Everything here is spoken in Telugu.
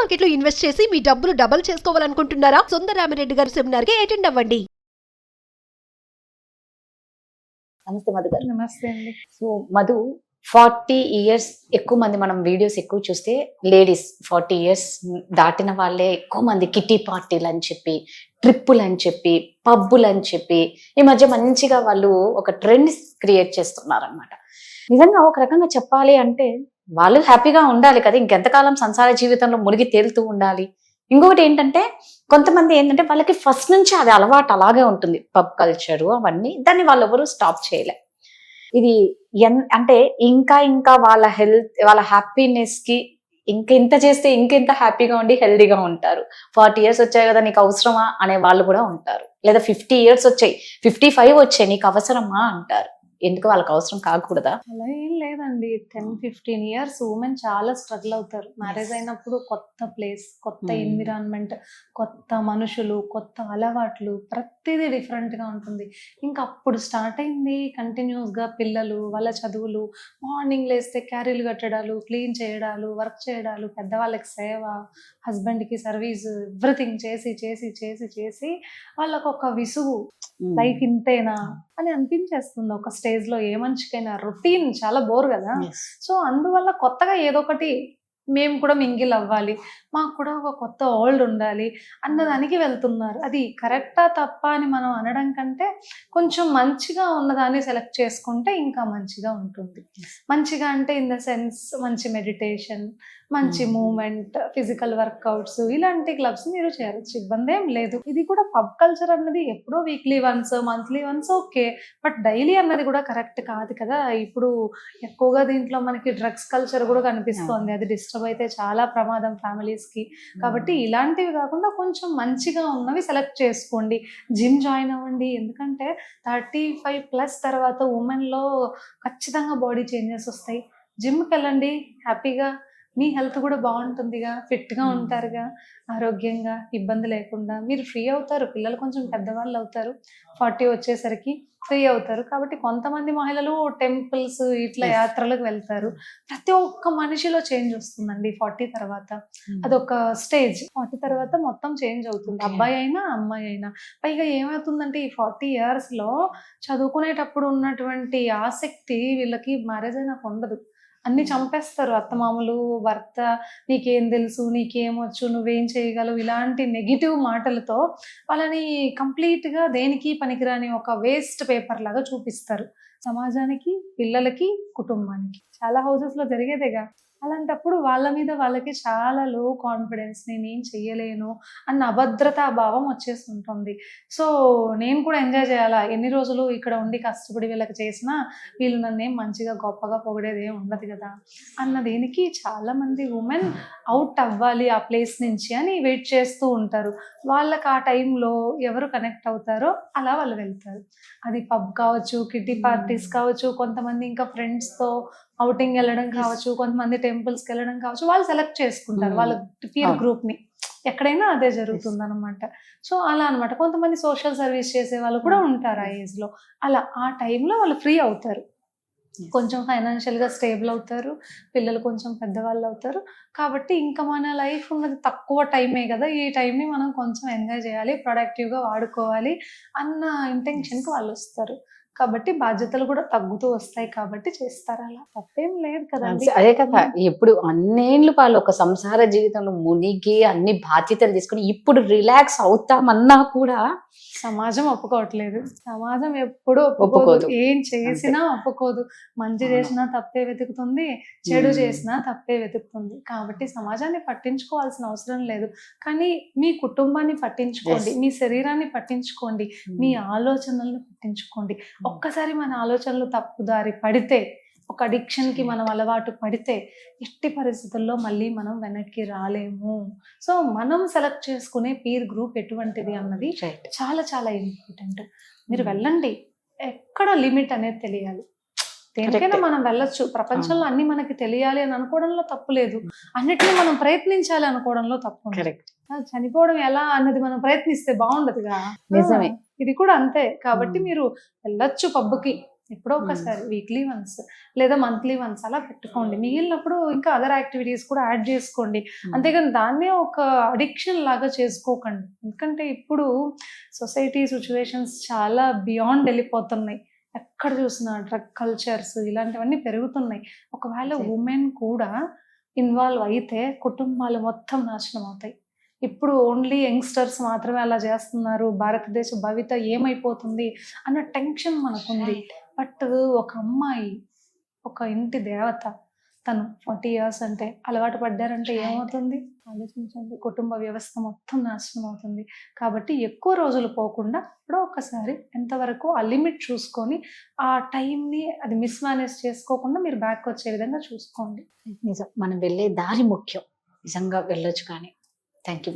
మార్కెట్ లో ఇన్వెస్ట్ చేసి మీ డబ్బులు డబుల్ చేసుకోవాలనుకుంటున్నారా? సుందరరామిరెడ్డి గారి సెమినార్ కి అటెండ్ అవ్వండి. నమస్తే మధు గారు. నమస్తే అండి. సో మధు 40 ఇయర్స్ ఎక్కువ మంది మనం వీడియోస్ ఎక్కువ చూస్తే లేడీస్ 40 ఇయర్స్ దాటిన వాళ్ళే ఎక్కువ మంది కిటీ పార్టీలు అని చెప్పి, ట్రిప్పులు అని చెప్పి, పబ్బులు అని చెప్పి ఈ మధ్య మంచిగా వాళ్ళు ఒక ట్రెండ్ క్రియేట్ చేస్తున్నారు అనమాట. నిజంగా ఒక రకంగా చెప్పాలి అంటే వాళ్ళు హ్యాపీగా ఉండాలి కదా, ఇంకెంతకాలం సంసార జీవితంలో మునిగి తేలుతూ ఉండాలి. ఇంకొకటి ఏంటంటే కొంతమంది ఏంటంటే వాళ్ళకి ఫస్ట్ నుంచి అది అలవాటు అలాగే ఉంటుంది, పబ్ కల్చరు అవన్నీ, దాన్ని వాళ్ళు ఎవరు స్టాప్ చేయలే. ఇది అంటే ఇంకా ఇంకా వాళ్ళ హెల్త్ వాళ్ళ హ్యాపీనెస్ కి ఇంత చేస్తే ఇంకెంత హ్యాపీగా ఉండి హెల్దీగా ఉంటారు. 40 ఇయర్స్ వచ్చాయి కదా నీకు అవసరమా అనే వాళ్ళు కూడా ఉంటారు. లేదా 50 ఇయర్స్ వచ్చాయి, 55 వచ్చాయి నీకు అవసరమా అంటారు. ఎందుకు వాళ్ళకి అవసరం కాకూడదా? అలా ఏం లేదండి. 10-15 ఇయర్స్ ఉమెన్ చాలా స్ట్రగుల్ అవుతారు. మ్యారేజ్ అయినప్పుడు కొత్త ప్లేస్, కొత్త ఎన్విరాన్మెంట్, కొత్త మనుషులు, కొత్త అలవాట్లు, ప్రతిదీ డిఫరెంట్ గా ఉంటుంది. ఇంకా అప్పుడు స్టార్ట్ అయింది కంటిన్యూస్ గా పిల్లలు, వాళ్ళ చదువులు, మార్నింగ్ లేస్తే క్యారీలు కట్టడాలు, క్లీన్ చేయడాలు, వర్క్ చేయడాలు, పెద్దవాళ్ళకి సేవ, హస్బెండ్ కి సర్వీస్, ఎవ్రీథింగ్ చేసి చేసి చేసి చేసి వాళ్ళకు ఒక విసుగు, లైఫ్ ఇంతేనా అని అనిపించేస్తుంది. ఒక స్టేజ్ లో ఏ మనిషికైనా రొటీన్ చాలా బోర్ కదా. సో అందువల్ల కొత్తగా ఏదో ఒకటి మేము కూడా మింగిల్ అవ్వాలి, మాకు కూడా ఒక కొత్త వరల్డ్ ఉండాలి అన్నదానికి వెళ్తున్నారు. అది కరెక్టా తప్ప అని మనం అనడం కంటే కొంచెం మంచిగా ఉన్నదాన్ని సెలెక్ట్ చేసుకుంటే ఇంకా మంచిగా ఉంటుంది. మంచిగా అంటే ఇన్ ద సెన్స్ మంచి మెడిటేషన్, మంచి మూమెంట్, ఫిజికల్ వర్కౌట్స్, ఇలాంటి క్లబ్స్ మీరు చేయవచ్చు, ఇబ్బంది ఏం లేదు. ఇది కూడా పబ్ కల్చర్ అన్నది ఎప్పుడో weekly once, monthly once okay, but daily అన్నది కూడా కరెక్ట్ కాదు కదా. ఇప్పుడు ఎక్కువగా దీంట్లో మనకి డ్రగ్స్ కల్చర్ కూడా కనిపిస్తోంది. అది డిస్టర్బ్ అయితే చాలా ప్రమాదం ఫ్యామిలీస్ కి. కాబట్టి ఇలాంటివి కాకుండా కొంచెం మంచిగా ఉన్నవి సెలెక్ట్ చేసుకోండి. జిమ్ జాయిన్ అవ్వండి, ఎందుకంటే 35+ తర్వాత ఉమెన్ లో ఖచ్చితంగా బాడీ చేంజెస్ వస్తాయి. జిమ్కి వెళ్ళండి, హ్యాపీగా మీ హెల్త్ కూడా బాగుంటుందిగా, ఫిట్గా ఉంటారుగా, ఆరోగ్యంగా, ఇబ్బంది లేకుండా మీరు ఫ్రీ అవుతారు. పిల్లలు కొంచెం పెద్దవాళ్ళు అవుతారు, 40 వచ్చేసరికి ఫ్రీ అవుతారు. కాబట్టి కొంతమంది మహిళలు టెంపుల్స్ ఇట్లా యాత్రలకు వెళ్తారు. ప్రతి ఒక్క మనిషిలో చేంజ్ వస్తుందండి 40 తర్వాత. అదొక స్టేజ్. 40 తర్వాత మొత్తం చేంజ్ అవుతుంది, అబ్బాయి అయినా అమ్మాయి అయినా. పైగా ఏమవుతుందంటే ఈ 40 ఇయర్స్ లో చదువుకునేటప్పుడు ఉన్నటువంటి ఆసక్తి వీళ్ళకి మ్యారేజ్ అయినాక ఉండదు. అన్ని చంపేస్తారు అత్తమామలు, భర్త, నీకేం తెలుసు, నీకేమొచ్చు, నువ్వేం చేయగలవు, ఇలాంటి నెగిటివ్ మాటలతో వాళ్ళని కంప్లీట్ గా దేనికి పనికిరాని ఒక వేస్ట్ పేపర్ లాగా చూపిస్తారు సమాజానికి, పిల్లలకి, కుటుంబానికి. చాలా హౌసెస్ లో జరిగేదేగా. అలాంటప్పుడు వాళ్ళ మీద వాళ్ళకి చాలా లో కాన్ఫిడెన్స్, నేనేం చెయ్యలేను అన్న అభద్రతా భావం వచ్చేస్తుంటుంది. సో నేను కూడా ఎంజాయ్ చేయాలా, ఎన్ని రోజులు ఇక్కడ ఉండి కష్టపడి వీళ్ళకి చేసినా వీళ్ళు నన్నేం మంచిగా గొప్పగా పొగిడేది ఏం ఉండదు కదా అన్న దేనికి చాలా మంది ఉమెన్ అవుట్ అవ్వాలి ఆ ప్లేస్ నుంచి అని వెయిట్ చేస్తూ ఉంటారు. వాళ్ళకి ఆ టైంలో ఎవరు కనెక్ట్ అవుతారో అలా వాళ్ళు వెళ్తారు. అది పబ్ కావచ్చు, కిటీ పార్టీస్ కావచ్చు, కొంతమంది ఇంకా ఫ్రెండ్స్తో అవుటింగ్ వెళ్ళడం కావచ్చు, కొంతమంది టెంపుల్స్కి వెళ్ళడం కావచ్చు, వాళ్ళు సెలెక్ట్ చేసుకుంటారు వాళ్ళ పీర్ గ్రూప్ ని. ఎక్కడైనా అదే జరుగుతుంది అనమాట. సో అలా అనమాట. కొంతమంది సోషల్ సర్వీస్ చేసే వాళ్ళు కూడా ఉంటారు ఆ ఏజ్ లో. అలా ఆ టైంలో వాళ్ళు ఫ్రీ అవుతారు, కొంచెం ఫైనాన్షియల్ గా స్టేబుల్ అవుతారు, పిల్లలు కొంచెం పెద్దవాళ్ళు అవుతారు. కాబట్టి ఇంకా మన లైఫ్ ఉన్నది తక్కువ టైమే కదా, ఈ టైంని మనం కొంచెం ఎంజాయ్ చేయాలి, ప్రొడక్టివ్ గా వాడుకోవాలి అన్న ఇంటెన్షన్ కి వాళ్ళు వస్తారు. కాబట్టి బాధ్యతలు కూడా తగ్గుతూ వస్తాయి కాబట్టి చేస్తారు. అలా తప్పేం లేదు కదండి. అదే కదా, ఇప్పుడు అన్నేళ్ళు వాళ్ళు ఒక సంసార జీవితంలో మునిగి అన్ని బాధ్యతలు తీసుకుని ఇప్పుడు రిలాక్స్ అవుతామన్నా కూడా సమాజం ఒప్పుకోవట్లేదు. సమాజం ఎప్పుడు ఒప్పుకోదు. ఏం చేసినా ఒప్పుకోదు. మంచి చేసినా తప్పే వెతుకుతుంది, చెడు చేసినా తప్పే వెతుకుతుంది. కాబట్టి సమాజాన్ని పట్టించుకోవాల్సిన అవసరం లేదు. కానీ మీ కుటుంబాన్ని పట్టించుకోండి, మీ శరీరాన్ని పట్టించుకోండి, మీ ఆలోచనలను పట్టించుకోండి. ఒక్కసారి మన ఆలోచనలు తప్పుదారి పడితే, ఒక అడిక్షన్ కి మనం అలవాటు పడితే ఎట్టి పరిస్థితుల్లో మళ్ళీ మనం వెనక్కి రాలేము. సో మనం సెలెక్ట్ చేసుకునే పీర్ గ్రూప్ ఎటువంటిది అన్నది చాలా చాలా ఇంపార్టెంట్. మీరు వెళ్ళండి, ఎక్కడ లిమిట్ అనేది తెలియాలి. దేనికైనా మనం వెళ్ళొచ్చు, ప్రపంచంలో అన్ని మనకి తెలియాలి అని అనుకోవడంలో తప్పు లేదు, అన్నిటినీ మనం ప్రయత్నించాలి అనుకోవడంలో తప్పు. చనిపోవడం ఎలా అన్నది మనం ప్రయత్నిస్తే బాగుండదుగా. నిజమే, ఇది కూడా అంతే. కాబట్టి మీరు వెళ్ళొచ్చు పబ్కి, ఎప్పుడో ఒకసారి వీక్లీ వన్స్ లేదా మంత్లీ వన్స్ అలా పెట్టుకోండి. మిగిలినప్పుడు ఇంకా అదర్ యాక్టివిటీస్ కూడా యాడ్ చేసుకోండి. అంతేగాని దాన్నే ఒక అడిక్షన్ లాగా చేసుకోకండి. ఎందుకంటే ఇప్పుడు సొసైటీ సిచ్యువేషన్స్ చాలా బియాండ్ వెళ్ళిపోతున్నాయి. ఎక్కడ చూసినా డ్రగ్ కల్చర్స్ ఇలాంటివన్నీ పెరుగుతున్నాయి. ఒకవేళ ఉమెన్ కూడా ఇన్వాల్వ్ అయితే కుటుంబాలు మొత్తం నాశనం అవుతాయి. ఇప్పుడు ఓన్లీ యంగ్స్టర్స్ మాత్రమే అలా చేస్తున్నారు, భారతదేశ భవిత ఏమైపోతుంది అన్న టెన్షన్ మనకుంది. బట్ ఒక అమ్మాయి, ఒక ఇంటి దేవత, తను 40 years అంటే అలవాటు పడ్డారంటే ఏమవుతుంది ఆలోచించండి. కుటుంబ వ్యవస్థ మొత్తం నాశనం అవుతుంది. కాబట్టి ఎక్కువ రోజులు పోకుండా ఎప్పుడో ఒకసారి ఎంతవరకు ఆ లిమిట్ చూసుకొని ఆ టైంని అది మిస్మేనేజ్ చేసుకోకుండా మీరు బ్యాక్ వచ్చే విధంగా చూసుకోండి. నిజం, మనం వెళ్ళే దారి ముఖ్యం. నిజంగా వెళ్ళొచ్చు. కానీ థ్యాంక్ యూ.